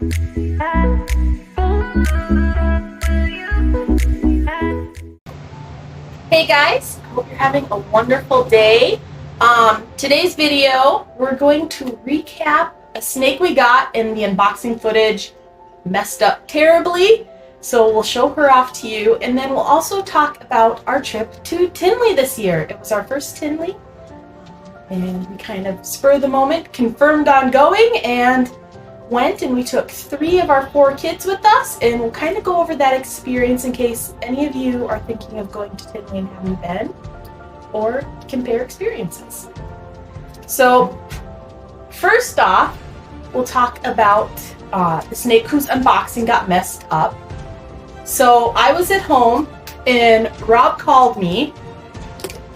Hey guys, I hope you're having a wonderful day. Today's video, we're going to recap a snake we got and the unboxing footage messed up terribly. So we'll show her off to you, and then we'll also talk about our trip to Tinley this year. It was our first Tinley, and we kind of spur of the moment confirmed on going and went, and we took 3 of our 4 kids with us, and we'll kind of go over that experience in case any of you are thinking of going to Tinley and haven't been, or compare experiences. So first off, we'll talk about the snake whose unboxing got messed up. So I was at home and Rob called me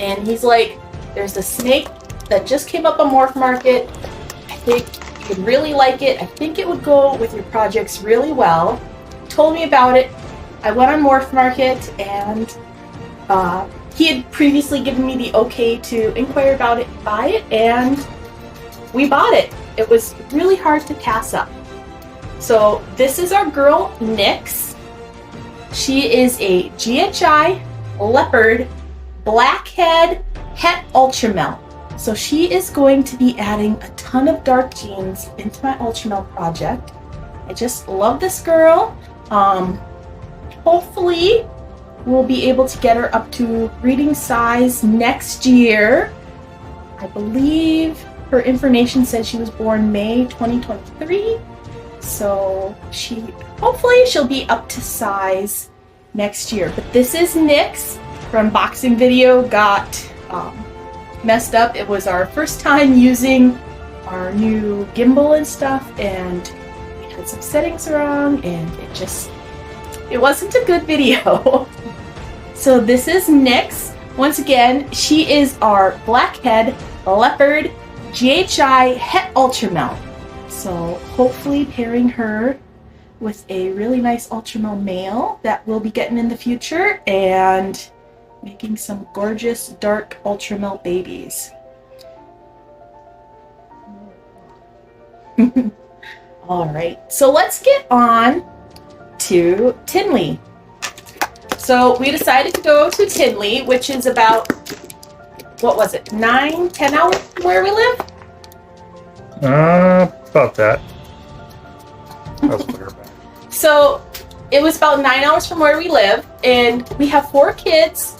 and he's like, there's a snake that just came up on Morph Market. I think you would really like it. I think it would go with your projects really well. He told me about it. I went on Morph Market and he had previously given me the okay to inquire about it and buy it, and we bought it. It was really hard to pass up. So this is our girl, Nyx. She is a GHI leopard blackhead het ultramel. So she is going to be adding a ton of dark genes into my ultramel project. I just love this girl. Hopefully we'll be able to get her up to breeding size next year. I believe her information says she was born May 2023. So hopefully she'll be up to size next year. But this is Nyx. Her unboxing video got messed up. It was our first time using our new gimbal and stuff, and we had some settings wrong, and it wasn't a good video. So this is Nyx. Once again, she is our blackhead leopard GHI het ultramel. So hopefully pairing her with a really nice ultramel male that we'll be getting in the future, and making some gorgeous dark ultramel babies. All right, so let's get on to Tinley. So we decided to go to Tinley, which is about, what was it, 9-10 hours from where we live? About that. That's clear back. So it was about 9 hours from where we live, and we have 4 kids.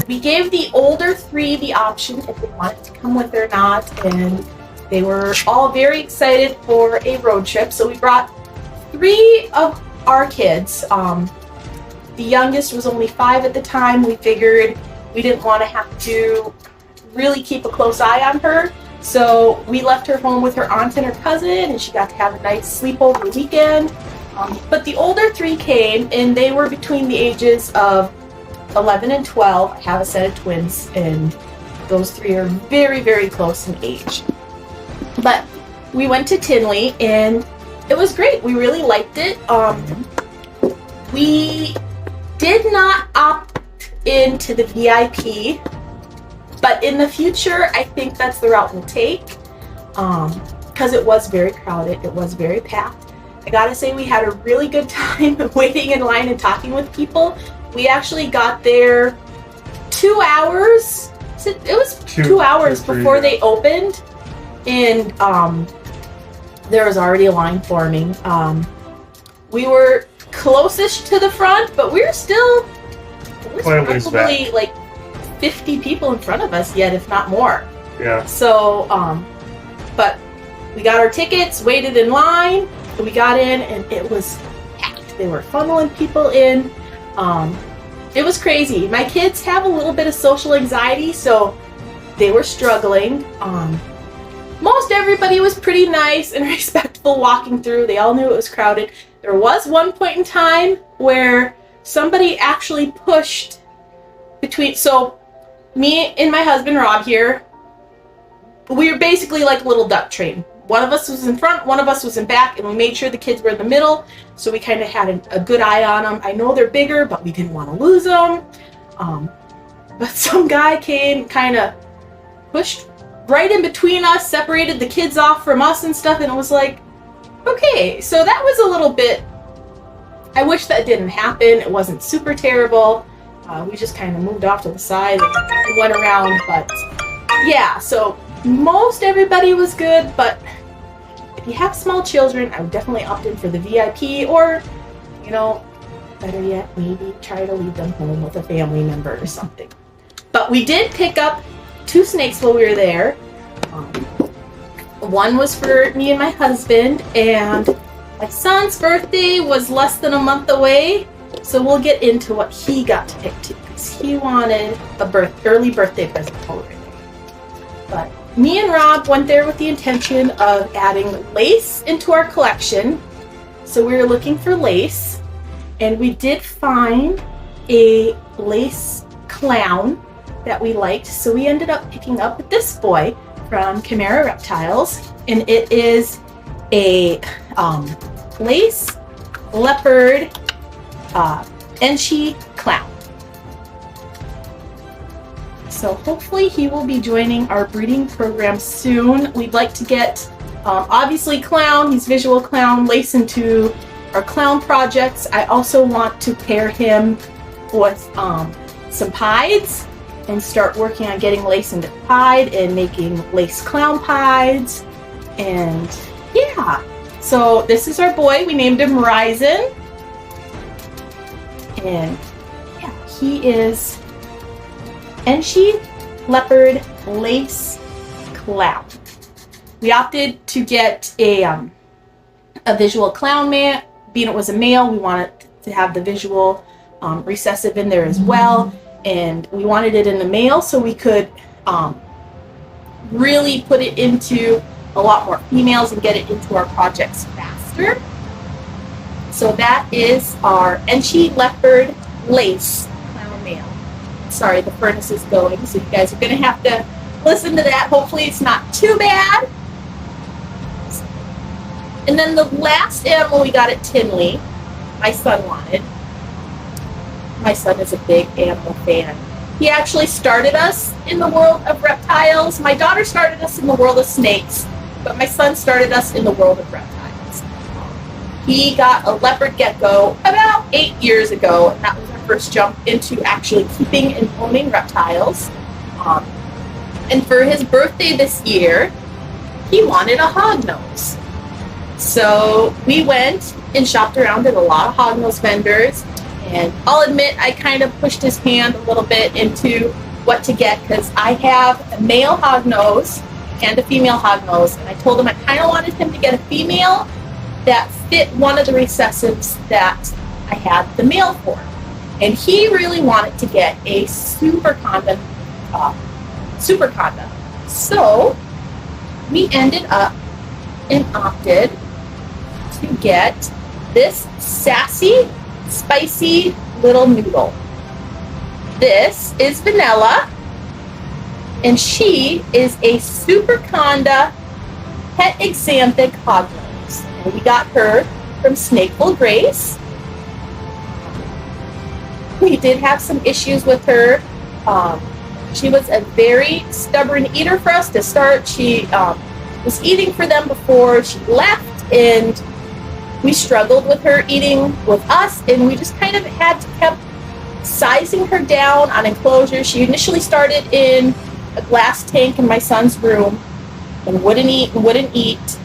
We gave the older 3 the option if they wanted to come with or not, and they were all very excited for a road trip. So we brought 3 of our kids. The youngest was only 5 at the time. We figured we didn't want to have to really keep a close eye on her. So we left her home with her aunt and her cousin, and she got to have a nice sleepover weekend. But the older 3 came, and they were between the ages of 11 and 12. I have a set of twins, and those 3 are very, very close in age. But we went to Tinley, and it was great. We really liked it. We did not opt into the VIP, but in the future, I think that's the route we'll take, because it was very crowded. It was very packed. I gotta say, we had a really good time waiting in line and talking with people. We actually got there 2 hours. It was 2 hours before they opened, and there was already a line forming. We were closest to the front, but we're still probably like 50 people in front of us yet, if not more. Yeah. So, but we got our tickets, waited in line, we got in, and it was packed. They were funneling people in. It was crazy. My kids have a little bit of social anxiety, so they were struggling. Most everybody was pretty nice and respectful walking through. They all knew it was crowded. There was one point in time where somebody actually pushed between, so me and my husband Rob here, we were basically like a little duck train. One of us was in front, one of us was in back, and we made sure the kids were in the middle, so we kind of had a good eye on them. I know they're bigger, but we didn't want to lose them. But some guy came, kind of pushed right in between us, separated the kids off from us and stuff, and it was like, Okay, so that was a little bit, I wish that didn't happen. It wasn't super terrible. We just kind of moved off to the side and went around, but yeah, so most everybody was good, but if you have small children, I would definitely opt in for the VIP, or, you know, better yet, maybe try to leave them home with a family member or something. But we did pick up 2 snakes while we were there. One was for me and my husband, and my son's birthday was less than a month away, so we'll get into what he got to pick too, because he wanted a early birthday present while we were there. But me and Rob went there with the intention of adding lace into our collection. So we were looking for lace, and we did find a lace clown that we liked. So we ended up picking up this boy from Chimera Reptiles, and it is a lace leopard Enchi clown. So hopefully he will be joining our breeding program soon. We'd like to get, obviously clown, he's visual clown, lace into our clown projects. I also want to pair him with some pieds and start working on getting lace into pied and making lace clown pieds. And yeah, so this is our boy. We named him Ryzen. And yeah, he is Enchi leopard lace clown. We opted to get a visual clown man. Being it was a male, we wanted to have the visual recessive in there as well, and we wanted it in the male so we could really put it into a lot more females and get it into our projects faster. So that is our Enchi leopard lace clown male. Sorry, the furnace is going, so you guys are going to have to listen to that. Hopefully it's not too bad. And then the last animal we got at Tinley, my son wanted. My son is a big animal fan. He actually started us in the world of reptiles. My daughter started us in the world of snakes, but my son started us in the world of reptiles. He got a leopard gecko about 8 years ago, and that was our first jump into actually keeping and owning reptiles. And for his birthday this year, he wanted a hognose. So we went and shopped around at a lot of hognose vendors, and I'll admit I kind of pushed his hand a little bit into what to get, because I have a male hognose and a female hognose, and I told him I kind of wanted him to get a female that fit one of the recessives that I had the male for. And he really wanted to get a super conda. So we ended up and opted to get this sassy, spicy little noodle. This is Vanilla, and she is a super conda het exanthic hognose. And we got her from Snakeful Grace. We did have some issues with her. She was a very stubborn eater for us to start. She was eating for them before she left, and we struggled with her eating with us, and we just kind of had to keep sizing her down on enclosures. She initially started in a glass tank in my son's room and wouldn't eat.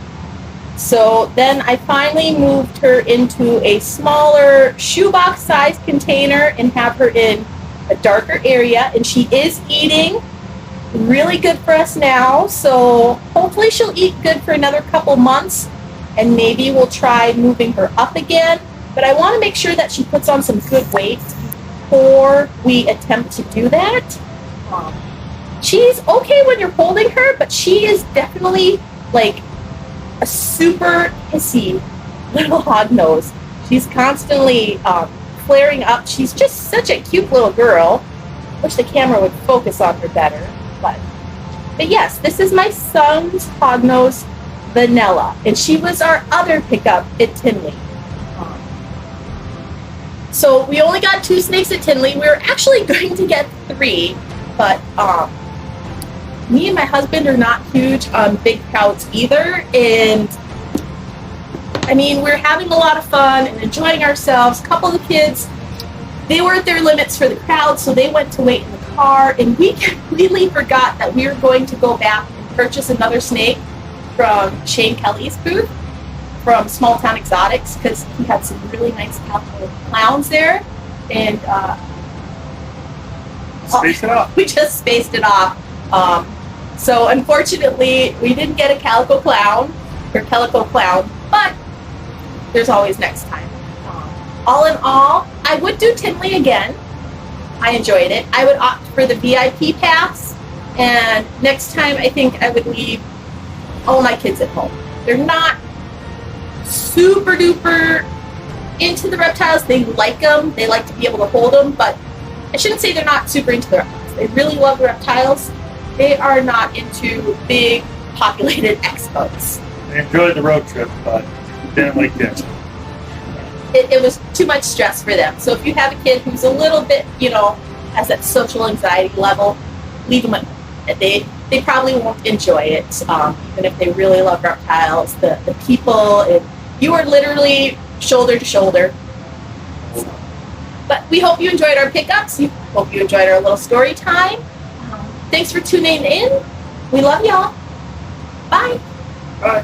So then I finally moved her into a smaller shoebox sized container and have her in a darker area, and she is eating really good for us now. So hopefully she'll eat good for another couple months, and maybe we'll try moving her up again. But I want to make sure that she puts on some good weight before we attempt to do that. She's okay when you're holding her, but she is definitely like a super hissy little hognose. She's constantly flaring up. She's just such a cute little girl. Wish the camera would focus on her better. But yes, this is my son's hognose, Vanilla, and she was our other pickup at Tinley. So we only got 2 snakes at Tinley. We were actually going to get 3, but me and my husband are not huge on big crowds either, and I mean, we're having a lot of fun and enjoying ourselves. A couple of the kids, they were at their limits for the crowd, so they went to wait in the car, and we completely forgot that we were going to go back and purchase another snake from Shane Kelly's booth from Small Town Exotics, because he had some really nice calico clowns there, and Space it off. we just spaced it off. So unfortunately, we didn't get a calico clown, but there's always next time. All in all, I would do Tinley again. I enjoyed it. I would opt for the VIP pass, and next time I think I would leave all my kids at home. They're not super duper into the reptiles. They like them. They like to be able to hold them, but I shouldn't say they're not super into the reptiles. They really love the reptiles. They are not into big populated expos. They enjoyed the road trip, but didn't like this. It was too much stress for them. So if you have a kid who's a little bit, has that social anxiety level, leave them at home. They probably won't enjoy it, even if they really love reptiles. The people, you are literally shoulder to shoulder. But we hope you enjoyed our pickups. We hope you enjoyed our little story time. Thanks for tuning in. We love y'all. Bye. Bye.